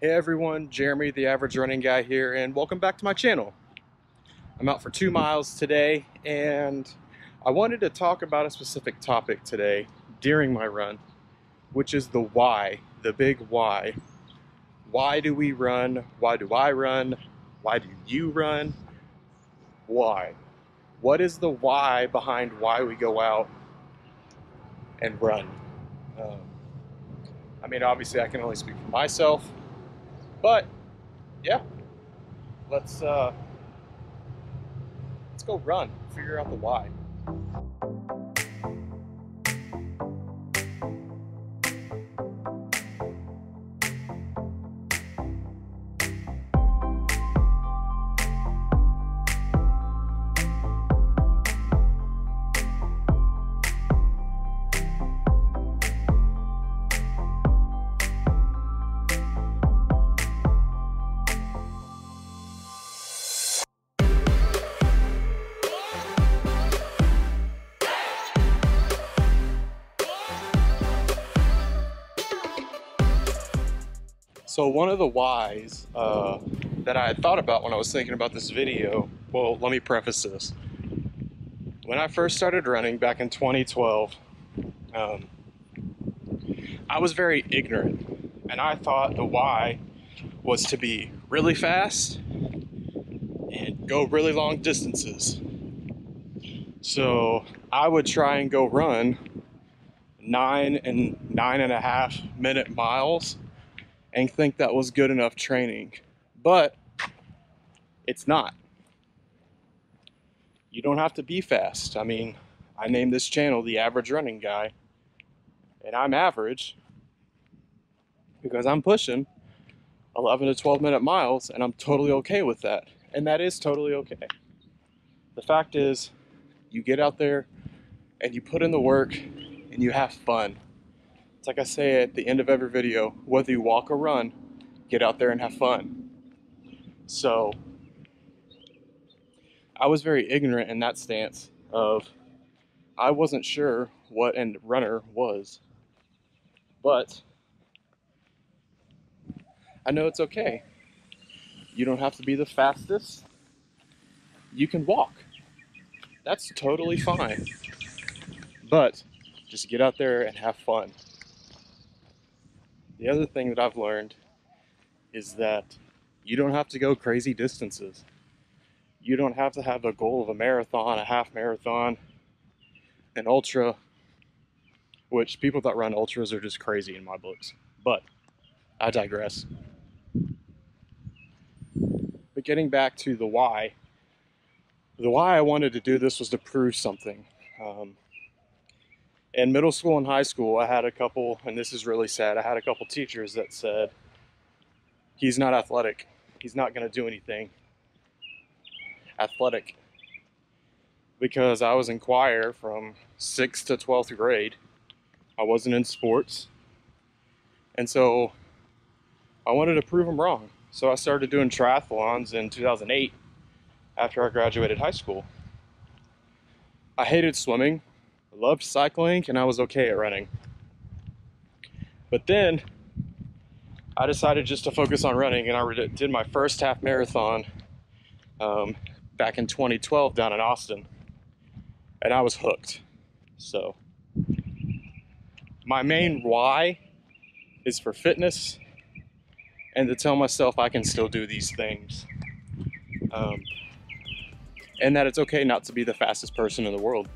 Hey everyone, Jeremy the Average Running Guy here, and welcome back to my channel. I'm out for 2 miles today, and I wanted to talk about a specific topic today during my run, which is the why, the big why. Why do we run? Why do I run? Why do you run? Why? What is the why behind why we go out and run? I mean, obviously I can only speak for myself, but yeah, let's go run, figure out the why. So one of the whys that I had thought about when I was thinking about this video, well, let me preface this. When I first started running back in 2012, I was very ignorant, and I thought the why was to be really fast and go really long distances. So I would try and go run 9 and 9.5 minute miles and think that was good enough training, but it's not. You don't have to be fast. I mean, I named this channel The Average Running Guy, and I'm average because I'm pushing 11 to 12 minute miles, and I'm totally okay with that. And that is totally okay. The fact is, you get out there and you put in the work and you have fun. It's like I say at the end of every video, whether you walk or run, get out there and have fun. So I was very ignorant in that stance of, I wasn't sure what a runner was, but I know it's okay. You don't have to be the fastest. You can walk. That's totally fine. But just get out there and have fun. The other thing that I've learned is that you don't have to go crazy distances. You don't have to have a goal of a marathon, a half marathon, an ultra, which people that run ultras are just crazy in my books. But I digress. But getting back to the why I wanted to do this was to prove something. In middle school and high school, I had a couple, and this is really sad, I had a couple teachers that said, he's not athletic. He's not going to do anything athletic. Because I was in choir from 6th to 12th grade. I wasn't in sports. And so I wanted to prove them wrong. So I started doing triathlons in 2008 after I graduated high school. I hated swimming. I loved cycling, and I was okay at running. But then I decided just to focus on running, and I did my first half marathon back in 2012 down in Austin, and I was hooked. So my main why is for fitness and to tell myself I can still do these things, and that it's okay not to be the fastest person in the world.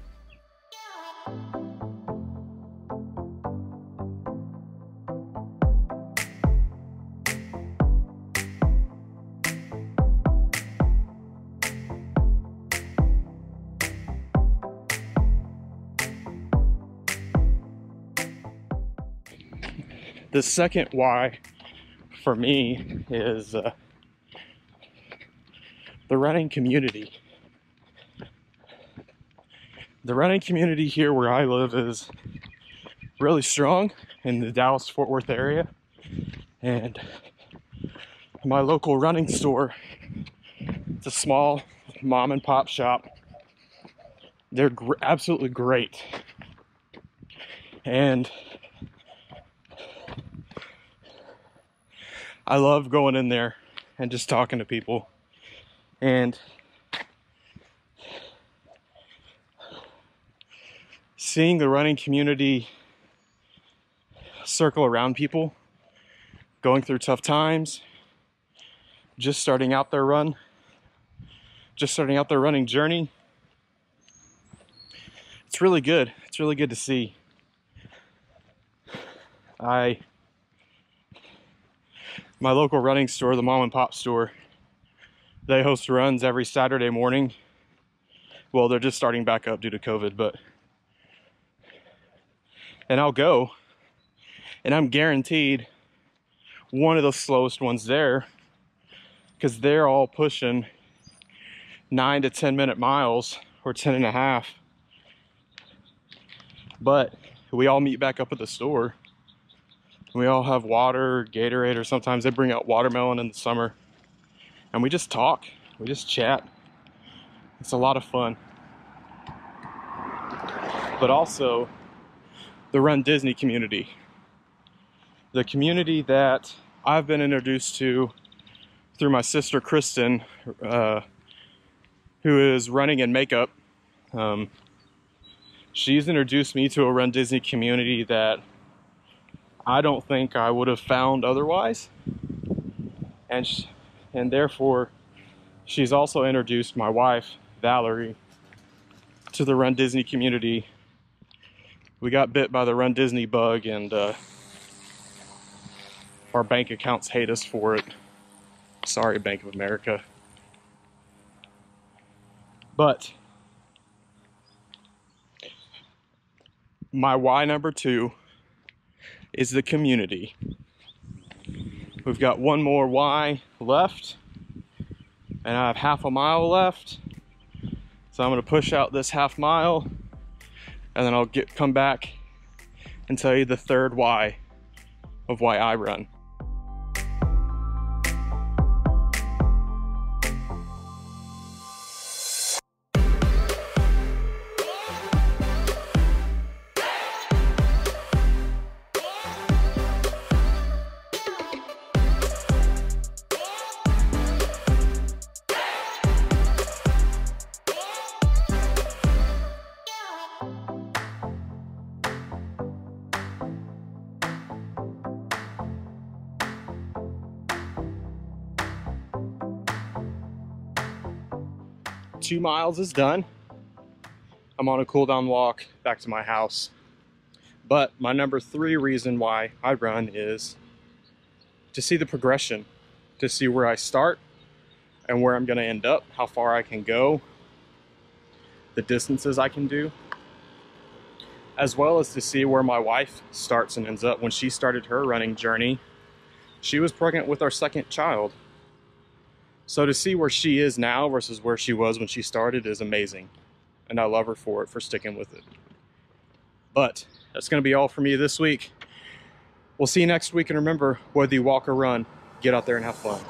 The second why for me is the running community. The running community here where I live is really strong in the Dallas-Fort Worth area, and my local running store, it's a small mom and pop shop. They're absolutely great, and I love going in there and just talking to people and seeing the running community circle around people going through tough times, just starting out their running journey. It's really good. It's really good to see. My local running store, the mom and pop store, they host runs every Saturday morning. Well, they're just starting back up due to COVID, and I'll go, and I'm guaranteed one of the slowest ones there, because they're all pushing 9 to 10 minute miles, or 10 and a half. But we all meet back up at the store. We all have water, Gatorade, or sometimes they bring out watermelon in the summer. And we just talk, we just chat. It's a lot of fun. But also, the Run Disney community. The community that I've been introduced to through my sister Kristen, who is running in makeup. She's introduced me to a Run Disney community that I don't think I would have found otherwise. And therefore, she's also introduced my wife, Valerie, to the Run Disney community. We got bit by the Run Disney bug, and our bank accounts hate us for it. Sorry, Bank of America. But my why number 2 is the community. We've got one more why left, and I have half a mile left. So I'm gonna push out this half mile, and then I'll come back and tell you the third why of why I run. Two miles is done. I'm on a cool down walk back to my house. But my number 3 reason why I run is to see the progression, to see where I start and where I'm going to end up, how far I can go, the distances I can do, as well as to see where my wife starts and ends up. When she started her running journey, she was pregnant with our second child. So to see where she is now versus where she was when she started is amazing. And I love her for it, for sticking with it. But that's going to be all for me this week. We'll see you next week. And remember, whether you walk or run, get out there and have fun.